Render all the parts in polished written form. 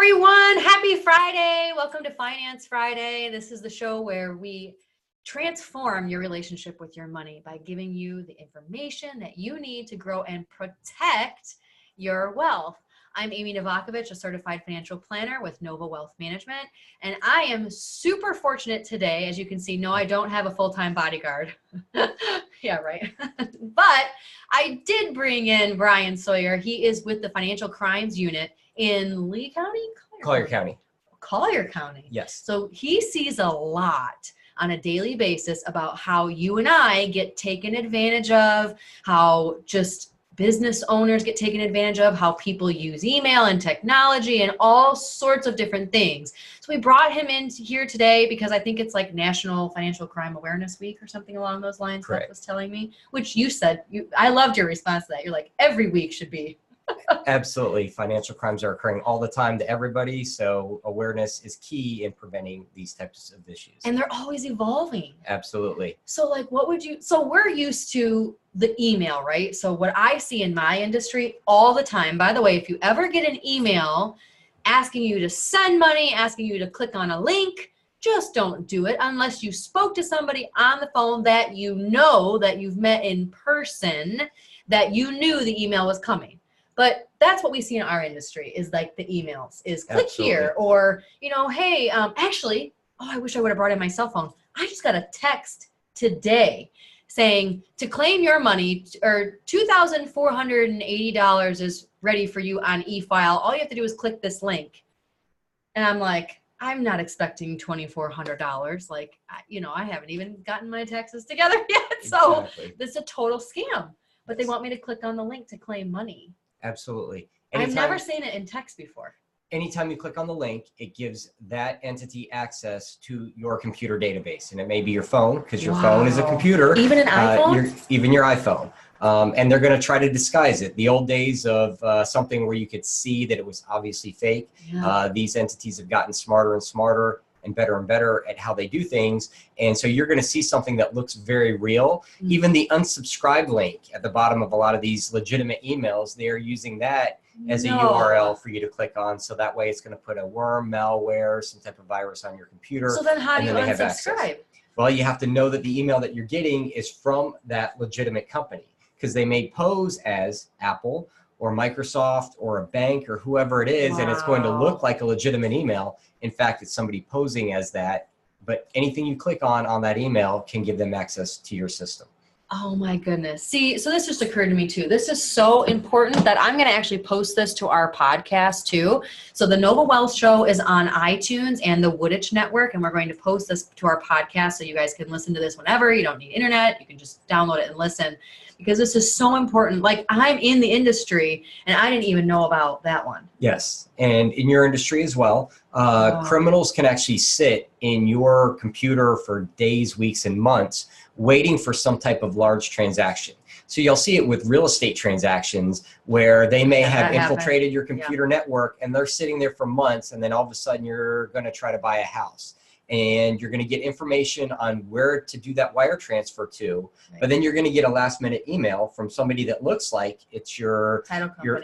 everyone. Happy Friday. Welcome to Finance Friday. This is the show where we transform your relationship with your money by giving you the information that you need to grow and protect your wealth. I'm Amy Novakovich, a certified financial planner with Nova Wealth Management, and I am super fortunate today. As you can see, no, I don't have a full-time bodyguard. Yeah, right. But I did bring in Brian Sawyer. He is with the Financial Crimes Unit in Lee County? Collier County. Collier County. Yes. So he sees a lot on a daily basis about how you and I get taken advantage of, how just business owners get taken advantage of, how people use email and technology and all sorts of different things. So we brought him in here today because I think it's like National Financial Crime Awareness Week or something along those lines. Correct. That was telling me, which you said, I loved your response to that. You're like, every week should be. Absolutely. Financial crimes are occurring all the time to everybody. So awareness is key in preventing these types of issues. And they're always evolving. Absolutely. So like, so we're used to the email, right? So what I see in my industry all the time, by the way, if you ever get an email asking you to send money, asking you to click on a link, just don't do it unless you spoke to somebody on the phone that you know, that you've met in person, that you knew the email was coming. But that's what we see in our industry is like the emails is click Absolutely. Here or, hey, actually, I wish I would have brought in my cell phone. I just got a text today saying to claim your money or $2,480 is ready for you on e-file. All you have to do is click this link. And I'm like, I'm not expecting $2,400. Like, I haven't even gotten my taxes together yet. So This is a total scam. But they want me to click on the link to claim money. Absolutely. I've never seen it in text before. Anytime you click on the link, it gives that entity access to your computer database. And it may be your phone, because your phone is a computer. Even an iPhone? Even your iPhone. And they're going to try to disguise it. The old days of something where you could see that it was obviously fake. Yeah. These entities have gotten smarter and smarter and better at how they do things. And so you're going to see something that looks very real. Mm-hmm. Even the unsubscribe link at the bottom of a lot of these legitimate emails, they are using that as a URL for you to click on. So that way it's going to put a worm, malware, some type of virus on your computer. So then how do you unsubscribe? Well, you have to know that the email that you're getting is from that legitimate company, because they may pose as Apple or Microsoft or a bank or whoever it is, and it's going to look like a legitimate email. In fact, it's somebody posing as that, but anything you click on that email can give them access to your system. Oh my goodness. See, so this just occurred to me too. This is so important that I'm going to actually post this to our podcast too. So the Nova Wealth Show is on iTunes and the Wooditch Network, and we're going to post this to our podcast so you guys can listen to this whenever. You don't need internet. You can just download it and listen, because this is so important. Like, I'm in the industry and I didn't even know about that one. Yes. And in your industry as well, criminals can actually sit in your computer for days, weeks, and months waiting for some type of large transaction. So you'll see it with real estate transactions where they may have infiltrated your computer network, and they're sitting there for months, and then all of a sudden you're going to try to buy a house. And you're going to get information on where to do that wire transfer to, but then you're going to get a last-minute email from somebody that looks like it's your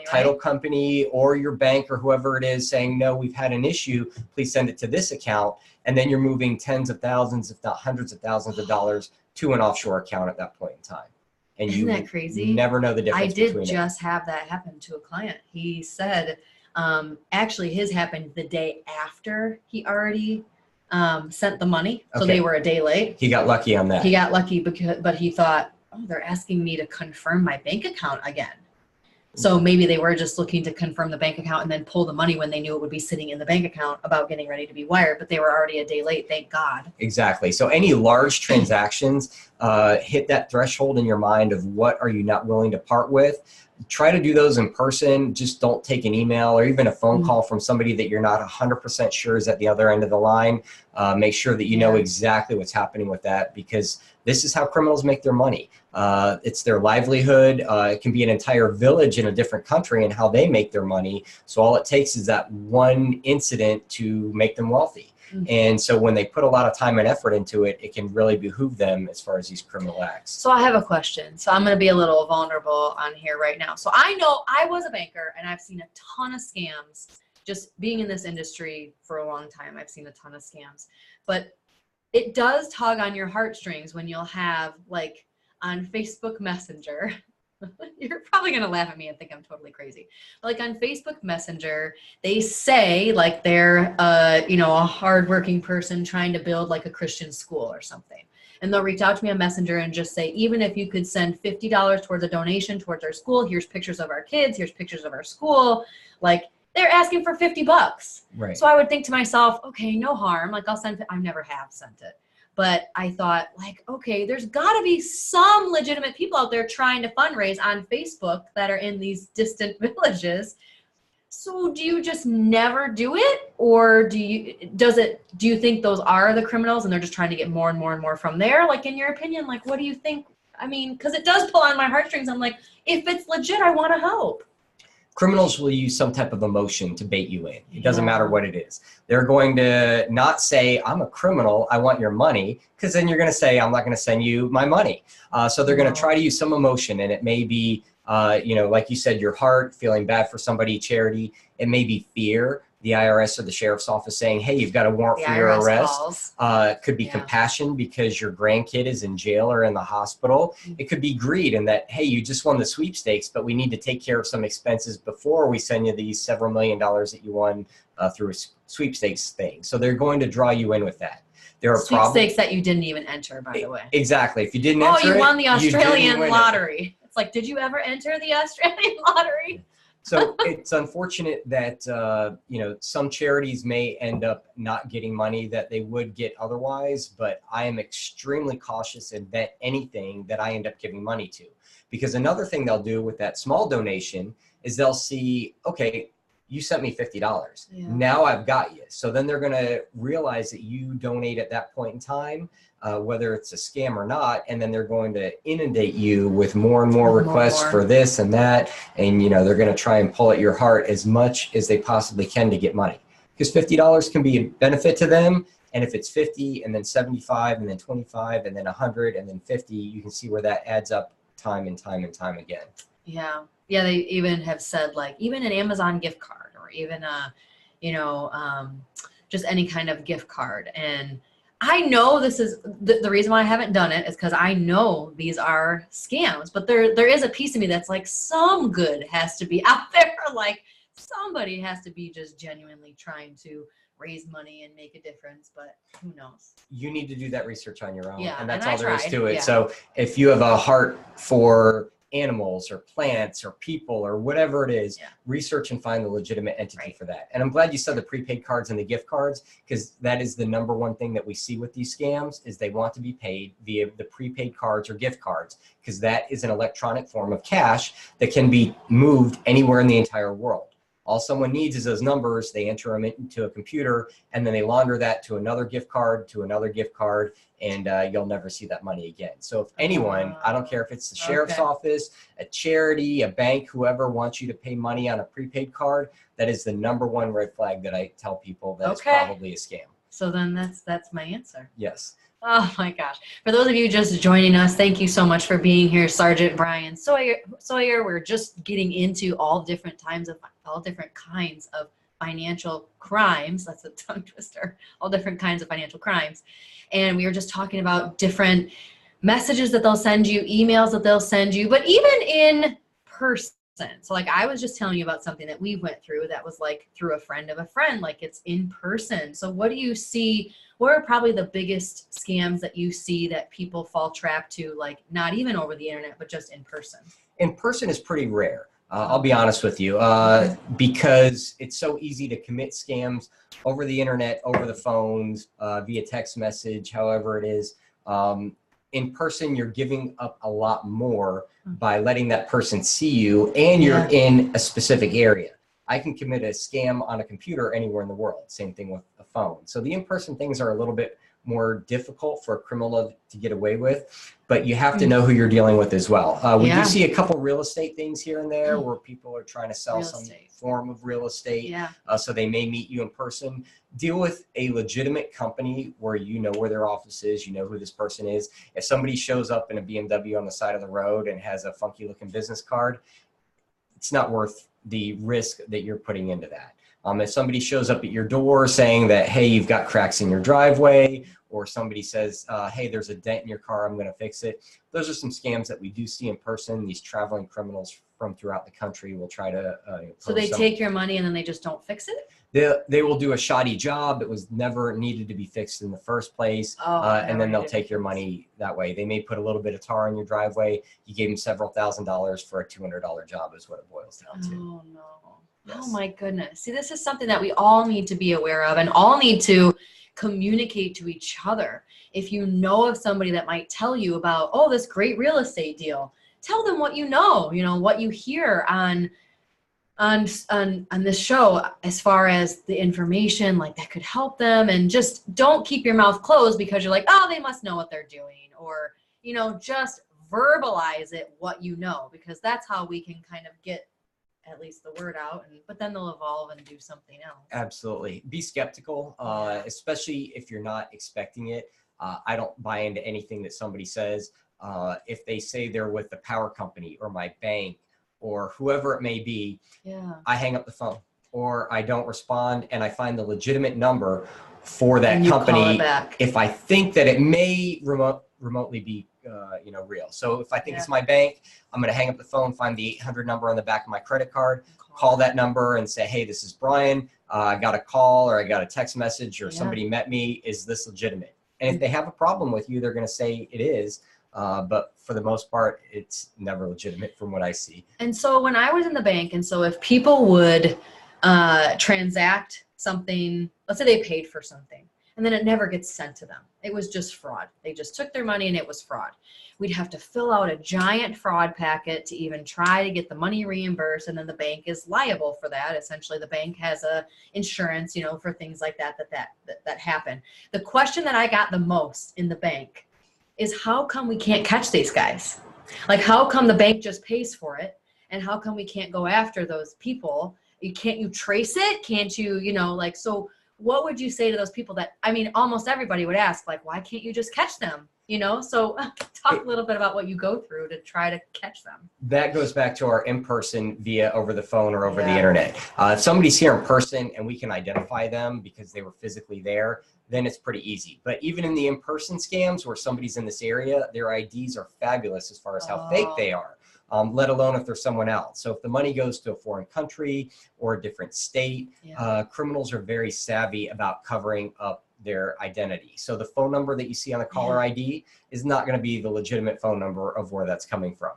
title company or your bank or whoever it is saying, no, we've had an issue, please send it to this account. And then you're moving tens of thousands, if not hundreds of thousands of dollars to an offshore account at that point in time. And Isn't that crazy? Never know the difference between it. I did just have that happen to a client. He said, actually his happened the day after he already sent the money. So they were a day late. He got lucky on that. He got lucky but he thought, they're asking me to confirm my bank account again. So maybe they were just looking to confirm the bank account and then pull the money when they knew it would be sitting in the bank account about getting ready to be wired, but they were already a day late, thank God. Exactly. So any large transactions hit that threshold in your mind of what are you not willing to part with. Try to do those in person. Just don't take an email or even a phone call from somebody that you're not 100% sure is at the other end of the line. Make sure that you know exactly what's happening with that, because this is how criminals make their money. It's their livelihood. It can be an entire village in a different country and how they make their money. So all it takes is that one incident to make them wealthy. And so when they put a lot of time and effort into it, it can really behoove them as far as these criminal acts. So I have a question. So I'm going to be a little vulnerable on here right now. So I know I was a banker and I've seen a ton of scams just being in this industry for a long time, I've seen a ton of scams, but it does tug on your heartstrings when you'll have, like, on Facebook Messenger, you're probably going to laugh at me and think I'm totally crazy. But like on Facebook Messenger, they say like they're, a hardworking person trying to build like a Christian school or something. And they'll reach out to me on Messenger and just say, even if you could send $50 towards a donation towards our school, here's pictures of our kids, here's pictures of our school. Like, they're asking for $50. Right. So I would think to myself, okay, no harm. Like, I'll send it. I never have sent it. But I thought, like, okay, there's got to be some legitimate people out there trying to fundraise on Facebook that are in these distant villages. So do you just never do it? Or do you think those are the criminals and they're just trying to get more and more and more from there? Like, in your opinion, like, what do you think? I mean, because it does pull on my heartstrings. I'm like, if it's legit, I want to help. Criminals will use some type of emotion to bait you in. It doesn't matter what it is. They're going to not say, I'm a criminal, I want your money, because then you're going to say, I'm not going to send you my money. So they're going to try to use some emotion, and it may be, like you said, your heart, feeling bad for somebody, charity. It may be fear. The IRS or the sheriff's office saying, hey, you've got a warrant for your arrest. Could be compassion because your grandkid is in jail or in the hospital. It could be greed in that, hey, you just won the sweepstakes, but we need to take care of some expenses before we send you these several $1,000,000 that you won through a sweepstakes thing. So they're going to draw you in with that. There are sweepstakes that you didn't even enter, by the way. Exactly. If you didn't enter you won the Australian lottery. It's like, did you ever enter the Australian lottery? So it's unfortunate that, some charities may end up not getting money that they would get otherwise, but I am extremely cautious and vet anything that I end up giving money to. Because another thing they'll do with that small donation is they'll see, okay, you sent me $50. Yeah. Now I've got you. So then they're going to realize that you donate at that point in time, whether it's a scam or not, and then they're going to inundate you with more and more requests for this and that, and they're going to try and pull at your heart as much as they possibly can to get money, because $50 can be a benefit to them, and if it's 50 and then 75 and then 25 and then 100 and then 50, you can see where that adds up time and time and time again. Yeah, they even have said, like, even an Amazon gift card or even just any kind of gift card. And I know this is the reason why I haven't done it is because I know these are scams, but there is a piece of me that's like, some good has to be out there. Like, somebody has to be just genuinely trying to raise money and make a difference, but who knows? You need to do that research on your own, and that's all there is to it. Yeah. So if you have a heart for animals or plants or people or whatever it is, research and find the legitimate entity for that. And I'm glad you said the prepaid cards and the gift cards, because that is the number one thing that we see with these scams is they want to be paid via the prepaid cards or gift cards, because that is an electronic form of cash that can be moved anywhere in the entire world. All someone needs is those numbers. They enter them into a computer, and then they launder that to another gift card, and you'll never see that money again. So if anyone, I don't care if it's the sheriff's office, a charity, a bank, whoever wants you to pay money on a prepaid card, that is the number one red flag that I tell people that it's probably a scam. So then that's my answer. Yes. Oh my gosh. For those of you just joining us, thank you so much for being here, Sergeant Brian Sawyer. We're just getting into all different kinds of financial crimes. That's a tongue twister. All different kinds of financial crimes. And we were just talking about different messages that they'll send you, emails that they'll send you, but even in person. So like I was just telling you about something that we went through that was like through a friend of a friend, like it's in person. So what do you see? What are probably the biggest scams that you see that people fall trap to, like not even over the internet, but just in person? In person is pretty rare. I'll be honest with you, because it's so easy to commit scams over the internet, over the phones, via text message, however it is. In person, you're giving up a lot more by letting that person see you, and you're in a specific area. I can commit a scam on a computer anywhere in the world. Same thing with a phone. So the in-person things are a little bit more difficult for a criminal to get away with, but you have to know who you're dealing with as well. We do see a couple real estate things here and there where people are trying to sell some form of real estate. So they may meet you in person. Deal with a legitimate company where you know where their office is, you know who this person is. If somebody shows up in a BMW on the side of the road and has a funky looking business card, it's not worth the risk that you're putting into that. If somebody shows up at your door saying that, hey, you've got cracks in your driveway, or somebody says, hey, there's a dent in your car, I'm going to fix it. Those are some scams that we do see in person. These traveling criminals from throughout the country will try to so they take your money and then they just don't fix it? They will do a shoddy job that was never needed to be fixed in the first place, and then they'll take your money that way. They may put a little bit of tar in your driveway. You gave them several $1,000s for a $200 job is what it boils down to. Oh, no. Yes. Oh, my goodness. See, this is something that we all need to be aware of and all need to communicate to each other. If you know of somebody that might tell you about, oh, this great real estate deal, tell them what you know, what you hear on this show as far as the information like that could help them, and just don't keep your mouth closed because you're like, oh, they must know what they're doing, or just verbalize it what you know, because that's how we can kind of get at least the word out, but then they'll evolve and do something else. Absolutely. Be skeptical, especially if you're not expecting it. I don't buy into anything that somebody says. If they say they're with the power company or my bank or whoever it may be, I hang up the phone or I don't respond, and I find the legitimate number for that company if I think that it may remotely be real. So if I think it's my bank, I'm going to hang up the phone, find the 800 number on the back of my credit card, call that number and say, hey, this is Brian. I got a call or I got a text message or somebody met me. Is this legitimate? And if they have a problem with you, they're going to say it is. But for the most part, it's never legitimate from what I see. And so when I was in the bank, and so if people would transact something, let's say they paid for something, and then it never gets sent to them. It was just fraud. They just took their money and it was fraud. We'd have to fill out a giant fraud packet to even try to get the money reimbursed, and then the bank is liable for that. Essentially, the bank has a insurance, for things like that happen. The question that I got the most in the bank is, how come we can't catch these guys? Like, how come the bank just pays for it? And how come we can't go after those people? Can't you trace it? Can't you, so what would you say to those people that, almost everybody would ask, like, why can't you just catch them? So talk a little bit about what you go through to try to catch them. That goes back to our in-person via over the phone or over the internet. If somebody's here in person and we can identify them because they were physically there, then it's pretty easy. But even in the in-person scams where somebody's in this area, their IDs are fabulous as far as how fake they are. Let alone if there's someone else. So if the money goes to a foreign country or a different state, criminals are very savvy about covering up their identity. So the phone number that you see on the caller ID is not going to be the legitimate phone number of where that's coming from.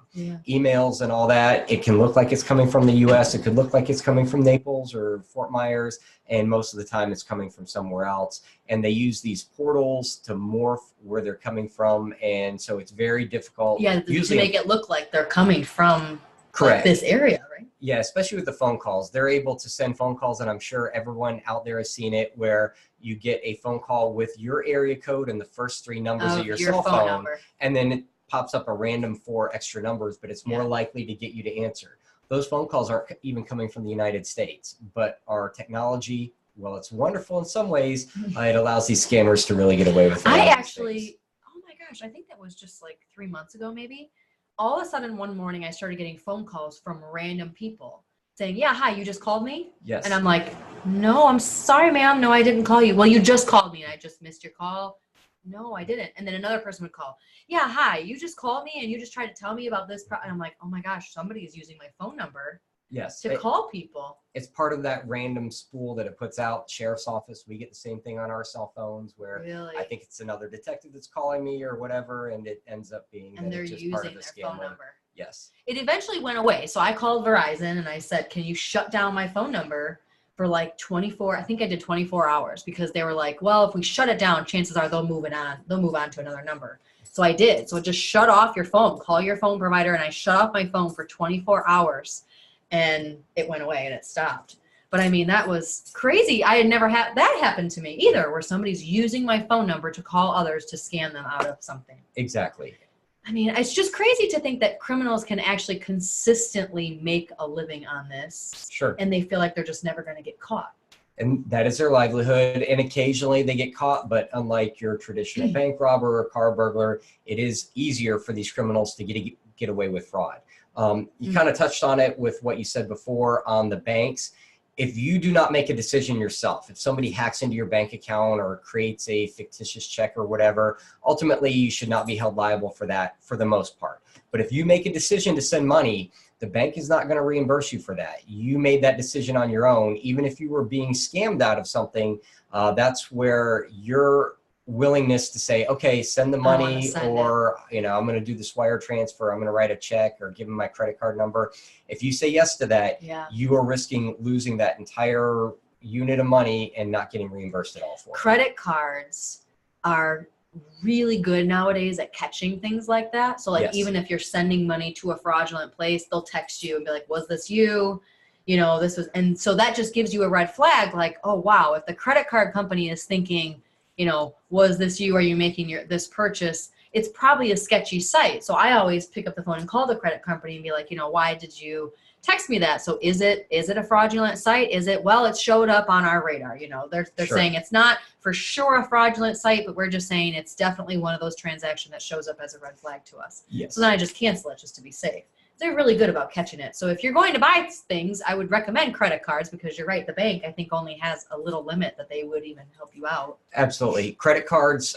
Emails and all that, it can look like it's coming from the US. It could look like it's coming from Naples or Fort Myers. And most of the time it's coming from somewhere else. And they use these portals to morph where they're coming from. And so it's very difficult. To make it look like they're coming from this area, right? Yeah, especially with the phone calls. They're able to send phone calls, and I'm sure everyone out there has seen it, where you get a phone call with your area code and the first 3 numbers of your cell phone number, and then it pops up a random 4 extra numbers, but it's more likely to get you to answer. Those phone calls aren't even coming from the United States, but our technology, well, it's wonderful in some ways. It allows these scammers to really get away with it. Oh my gosh, I think that was just like 3 months ago, maybe. All of a sudden one morning I started getting phone calls from random people saying, yeah, hi, you just called me? Yes. And I'm like, no, I'm sorry, ma'am. No, I didn't call you. Well, you just called me and I just missed your call. No, I didn't. And then another person would call. Yeah, hi, you just called me and you just tried to tell me about this. And I'm like, oh my gosh, somebody is using my phone number to call people. It's part of that random spool that it puts out. Sheriff's office, we get the same thing on our cell phones where I think it's another detective that's calling me or whatever, and it ends up being and they're using their phone number. Yes. It eventually went away. So I called Verizon and I said, can you shut down my phone number for like 24, I think I did 24 hours, because they were like, well, if we shut it down, chances are they'll move on to another number. So I did. So just shut off your phone, call your phone provider. And I shut off my phone for 24 hours and it went away and it stopped. But that was crazy. I had never had that happen to me either, where somebody's using my phone number to call others to scam them out of something. Exactly. It's just crazy to think that criminals can actually consistently make a living on this. Sure. And they feel like they're just never going to get caught. And that is their livelihood. And occasionally they get caught, but unlike your traditional bank robber or car burglar, it is easier for these criminals to get away with fraud. You kind of touched on it with what you said before on the banks. if you do not make a decision yourself, if somebody hacks into your bank account or creates a fictitious check or whatever, ultimately you should not be held liable for that for the most part. But if you make a decision to send money, the bank is not going to reimburse you for that. You made that decision on your own. Even if you were being scammed out of something, that's where your willingness to say, okay, send the money, or, you know, I'm going to do this wire transfer, I'm going to write a check or give them my credit card number. If you say yes to that, you are risking losing that entire unit of money and not getting reimbursed at all for it. Credit cards are really good nowadays at catching things like that. So like, even if you're sending money to a fraudulent place, they'll text you and be like, was this you? You know, this was, and so that just gives you a red flag, like, oh wow, if the credit card company is thinking, you know, was this you? Are you making this purchase? It's probably a sketchy site. So I always pick up the phone and call the credit company and be like, you know, why did you text me that? So is it a fraudulent site? Is it, well, it showed up on our radar. You know, they're saying it's not for sure a fraudulent site, but we're just saying it's definitely one of those transactions that shows up as a red flag to us. So then I just cancel it just to be safe. They're really good about catching it. So if you're going to buy things, I would recommend credit cards, because you're right, the bank, I think, only has a little limit that they would even help you out. Absolutely. Credit cards,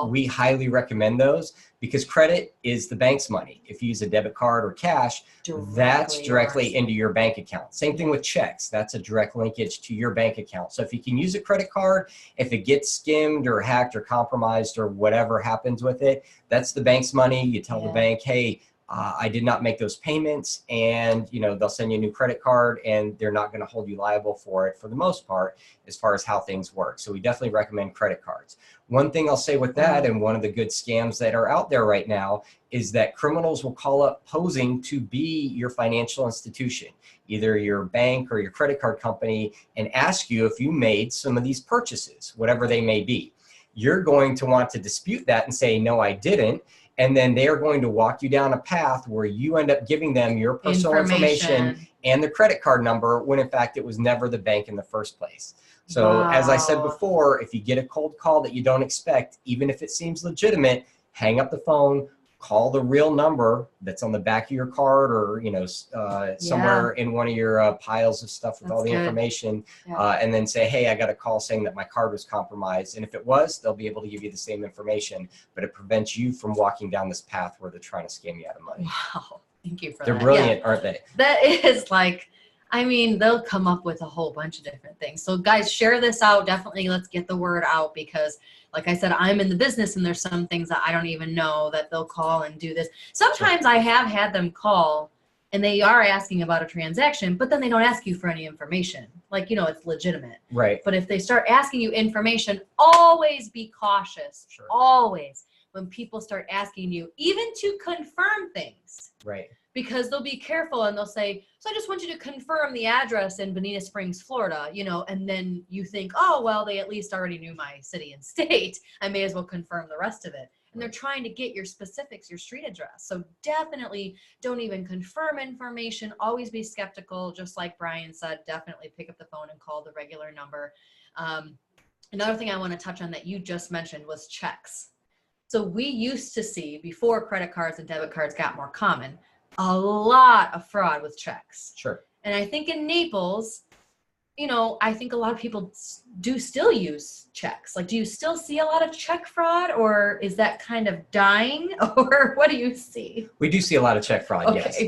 we highly recommend those, because credit is the bank's money. If you use a debit card or cash, that's directly into your bank account. Same thing with checks. That's a direct linkage to your bank account. So if you can use a credit card, if it gets skimmed or hacked or compromised or whatever happens with it, that's the bank's money. You tell the bank, hey, I did not make those payments, and you know, they'll send you a new credit card, and they're not going to hold you liable for it for the most part, as far as how things work. So we definitely recommend credit cards. One thing I'll say with that, and one of the good scams that are out there right now, is that criminals will call up posing to be your financial institution, either your bank or your credit card company, and ask you if you made some of these purchases, whatever they may be. You're going to want to dispute that and say, no, I didn't. And then they are going to walk you down a path where you end up giving them your personal information and the credit card number, when in fact it was never the bank in the first place. So as I said before, if you get a cold call that you don't expect, even if it seems legitimate, hang up the phone, call the real number that's on the back of your card, or, you know, somewhere in one of your piles of stuff with all the information, and then say, hey, I got a call saying that my card was compromised. And if it was, they'll be able to give you the same information, but it prevents you from walking down this path where they're trying to scam you out of money. Wow. Thank you for that. They're brilliant, aren't they? That is like, I mean, they'll come up with a whole bunch of different things. So guys, share this out. Definitely let's get the word out, because like I said, I'm in the business and there's some things that I don't even know that they'll call and do this. Sometimes I have had them call and they are asking about a transaction, but then they don't ask you for any information. Like, you know, it's legitimate. Right. But if they start asking you information, always be cautious. Always. When people start asking you, even to confirm things. Right. Because they'll be careful and they'll say, so I just want you to confirm the address in Bonita Springs, Florida, you know, and then you think, oh, well, they at least already knew my city and state. I may as well confirm the rest of it. And they're trying to get your specifics, your street address. So definitely don't even confirm information. Always be skeptical. Just like Brian said, definitely pick up the phone and call the regular number. Another thing I want to touch on that you just mentioned was checks. So we used to see, before credit cards and debit cards got more common, a lot of fraud with checks. And I think in Naples, you know, I think a lot of people do still use checks. Like, do you still see a lot of check fraud, or is that kind of dying, or what do you see? We do see a lot of check fraud, yes.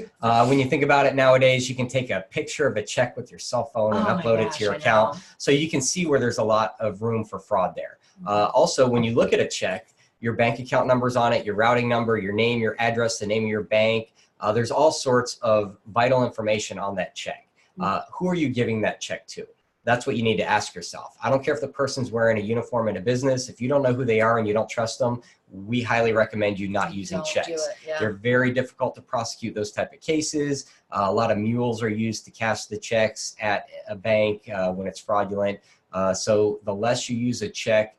When you think about it nowadays, you can take a picture of a check with your cell phone and upload it to your account. So you can see where there's a lot of room for fraud there. Also, when you look at a check, your bank account number's on it, your routing number, your name, your address, the name of your bank. There's all sorts of vital information on that check. Who are you giving that check to? That's what you need to ask yourself. I don't care if the person's wearing a uniform in a business. If you don't know who they are and you don't trust them, we highly recommend you not using checks. They're very difficult to prosecute those type of cases. A lot of mules are used to cash the checks at a bank when it's fraudulent. So the less you use a check,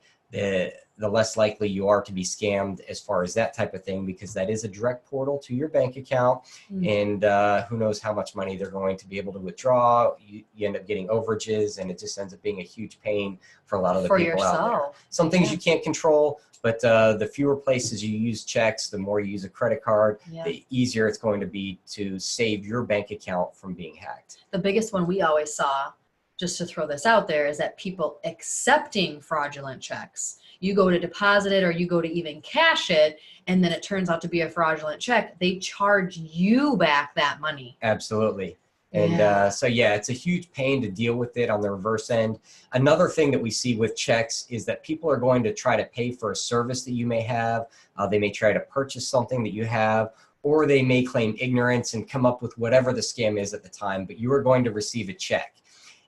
the less likely you are to be scammed as far as that type of thing, because that is a direct portal to your bank account. And who knows how much money they're going to be able to withdraw. You end up getting overages, and it just ends up being a huge pain for a lot of the people out there. Some things you can't control, but the fewer places you use checks, the more you use a credit card, the easier it's going to be to save your bank account from being hacked. The biggest one we always saw just to throw this out there, is that people accepting fraudulent checks, you go to deposit it or you go to even cash it, and then it turns out to be a fraudulent check, they charge you back that money. Absolutely. And Yeah. so, yeah, it's a huge pain to deal with it on the reverse end. Another thing that we see with checks is that people are going to try to pay for a service that you may have. They may try to purchase something that you have, or they may claim ignorance and come up with whatever the scam is at the time, but you are going to receive a check.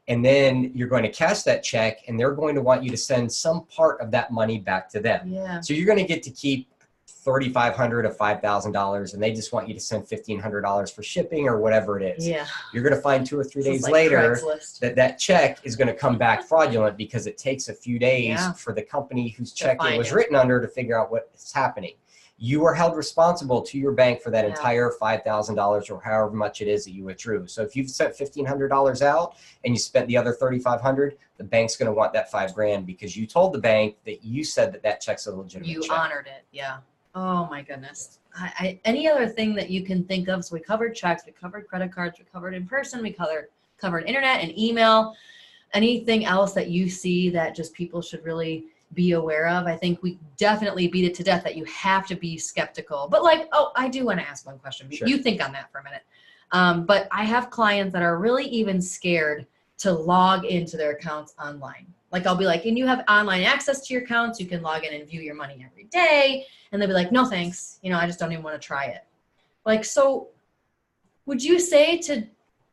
And then you're going to cash that check, and they're going to want you to send some part of that money back to them. Yeah. So you're going to get to keep $3,500 of $5,000, and they just want you to send $1,500 for shipping or whatever it is. Yeah. You're going to find 2 or 3 days like later Craigslist. that check is going to come back fraudulent, because it takes a few days Yeah. for the company whose check it was it. written under to figure out what's happening. You are held responsible to your bank for that Yeah. entire $5,000 or however much it is that you withdrew. So if you've sent $1,500 out and you spent the other $3,500, the bank's going to want that $5,000 because you told the bank that you said that check's a legitimate You check. honored it. Yeah. Oh my goodness. Any other thing that you can think of? So we covered checks, we covered credit cards, we covered in person, we covered internet and email. Anything else that you see that just people should really be aware of? I think we definitely beat it to death that you have to be skeptical. But I do want to ask one question. Sure. You think on that for a minute. But I have clients that are really even scared to log into their accounts online. I'll be like, and you have online access to your accounts, you can log in and view your money every day. And they'll be like, no, thanks. I just don't even want to try it. So would you say to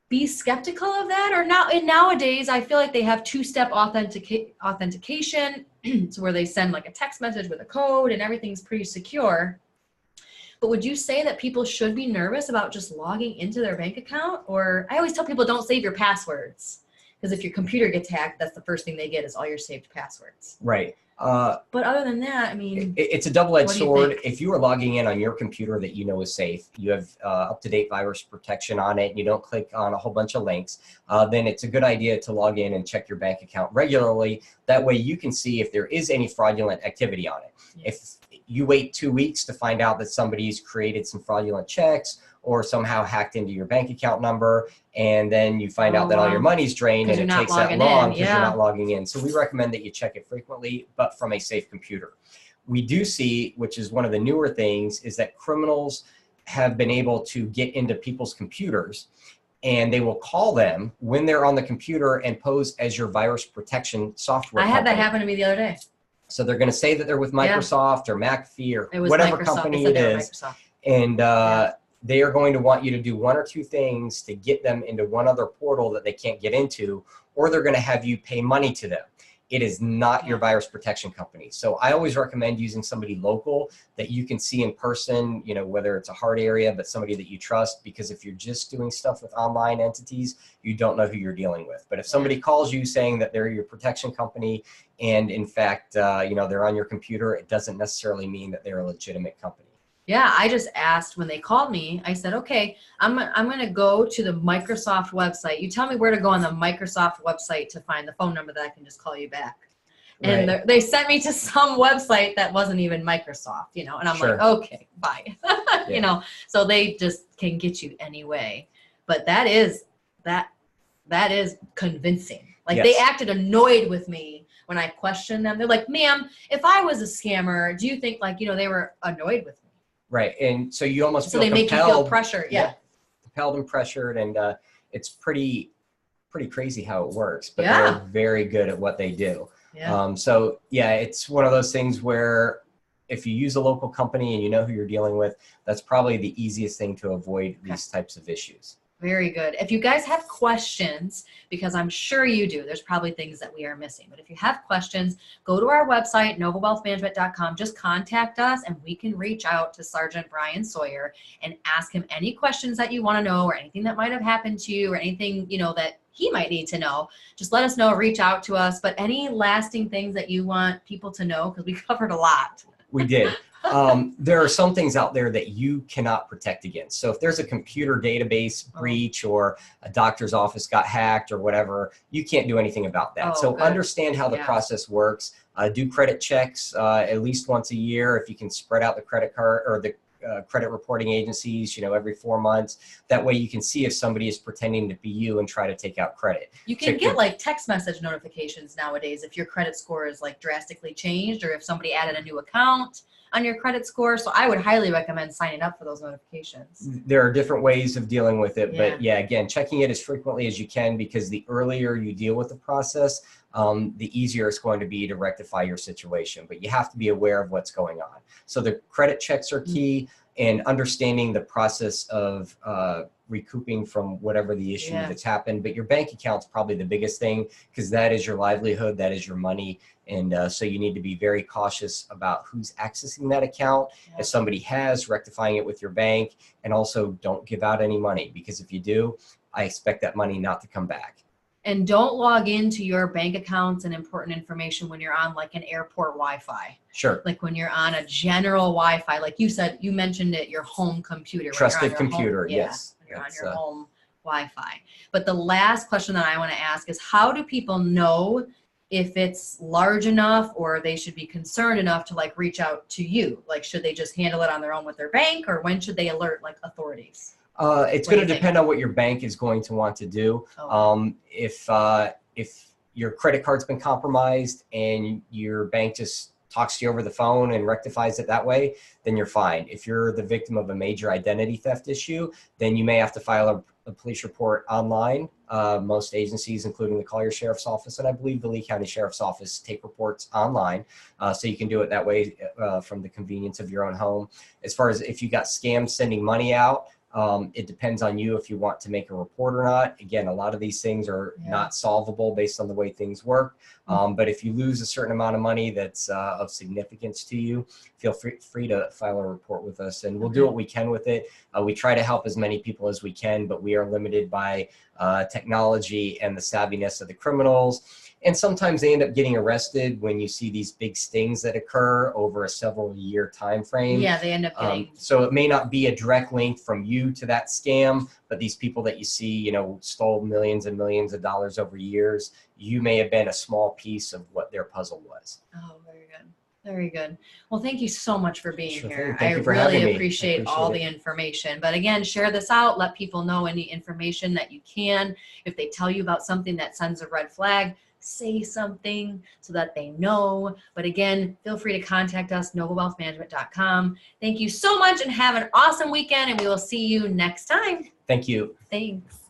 be skeptical of that? Or now, and nowadays, I feel like they have two-step authentication to where they send a text message with a code and everything's pretty secure. But would you say that people should be nervous about just logging into their bank account? Or I always tell people, don't save your passwords. Because if your computer gets hacked, that's the first thing they get is all your saved passwords. Right. But other than that, I mean, it's a double-edged sword. think? If you are logging in on your computer that you know is safe, you have up-to-date virus protection on it, and you don't click on a whole bunch of links, then it's a good idea to log in and check your bank account regularly. That way you can see if there is any fraudulent activity on it. Yeah. If you wait 2 weeks to find out that somebody's created some fraudulent checks or somehow hacked into your bank account number, and then you find out that all your money's drained and it takes that long because you're not logging in. So we recommend that you check it frequently, but from a safe computer. We do see, which is one of the newer things, is that criminals have been able to get into people's computers, and they will call them when they're on the computer and pose as your virus protection software I had company. that happen to me the other day. So they're going to say that they're with Microsoft or McAfee or whatever company it is. And they are going to want you to do 1 or 2 things to get them into one other portal that they can't get into, or they're going to have you pay money to them. It is not your virus protection company. So I always recommend using somebody local that you can see in person, whether it's a hard area, but somebody that you trust, because if you're just doing stuff with online entities, you don't know who you're dealing with. But if somebody calls you saying that they're your protection company and in fact, they're on your computer, it doesn't necessarily mean that they're a legitimate company. Yeah, I just asked when they called me, I said, okay, I'm going to go to the Microsoft website. You tell me where to go on the Microsoft website to find the phone number that I can just call you back. And they sent me to some website that wasn't even Microsoft, and I'm like, okay, bye. So they just can get you anyway. But that is convincing. They acted annoyed with me when I questioned them. They're like, ma'am, if I was a scammer, do you think they were annoyed with me? Right. And so you almost feel they compelled, make you feel pressure. Yeah. Compelled and pressured. And it's pretty crazy how it works, but they're very good at what they do. Yeah. So it's one of those things where if you use a local company and you know who you're dealing with, that's probably the easiest thing to avoid these types of issues. Very good. If you guys have questions, because I'm sure you do, there's probably things that we are missing. But if you have questions, go to our website, novawealthmanagement.com. Just contact us and we can reach out to Sergeant Brian Sawyer and ask him any questions that you want to know or anything that might have happened to you or anything, that he might need to know. Just let us know, reach out to us. But any lasting things that you want people to know, because we covered a lot. We did. There are some things out there that you cannot protect against. So if there's a computer database breach or a doctor's office got hacked or whatever, you can't do anything about that. So understand how the process works. Do credit checks at least once a year. If you can spread out the credit card or the credit reporting agencies, every 4 months. That way you can see if somebody is pretending to be you and try to take out credit. You can get like text message notifications nowadays if your credit score is like drastically changed, or if somebody added a new account on your credit score. So I would highly recommend signing up for those notifications. There are different ways of dealing with it, but yeah, again, checking it as frequently as you can, because the earlier you deal with the process, the easier it's going to be to rectify your situation. But you have to be aware of what's going on. So the credit checks are key, and understanding the process of recouping from whatever the issue that's happened. But your bank account's probably the biggest thing, because that is your livelihood, that is your money. And so you need to be very cautious about who's accessing that account. If somebody has, rectifying it with your bank, and also don't give out any money, because if you do, I expect that money not to come back. And don't log into your bank accounts and important information when you're on like an airport Wi-Fi. Sure. Like when you're on a general Wi-Fi, like you said, you mentioned it, your home computer. Trusted computer, yes. When you're on your home Wi-Fi. But the last question that I want to ask is, how do people know if it's large enough, or they should be concerned enough to like reach out to you? Like, should they just handle it on their own with their bank, or when should they alert like authorities? It's going to depend on what your bank is going to want to do. Okay. If your credit card's been compromised and your bank just talks to you over the phone and rectifies it that way, then you're fine. If you're the victim of a major identity theft issue, then you may have to file a police report online. Most agencies, including the Collier Sheriff's Office, and I believe the Lee County Sheriff's Office, take reports online. So you can do it that way from the convenience of your own home. As far as if you got scammed sending money out, it depends on you if you want to make a report or not. Again, a lot of these things are not solvable based on the way things work. But if you lose a certain amount of money that's of significance to you, feel free to file a report with us, and we'll do what we can with it. We try to help as many people as we can, but we are limited by technology and the savviness of the criminals. And sometimes they end up getting arrested when you see these big stings that occur over a several-year time frame. Yeah, they end up getting. So it may not be a direct link from you to that scam, but these people that you see, stole millions and millions of dollars over years, you may have been a small piece of what their puzzle was. Oh, very good. Very good. Well, thank you so much for being here. Thank you for having me. I really appreciate all the information. But again, share this out. Let people know any information that you can. If they tell you about something that sends a red flag, say something so that they know. But again, feel free to contact us, novawealthmanagement.com. Thank you so much, and have an awesome weekend, and we will see you next time. Thank you. Thanks.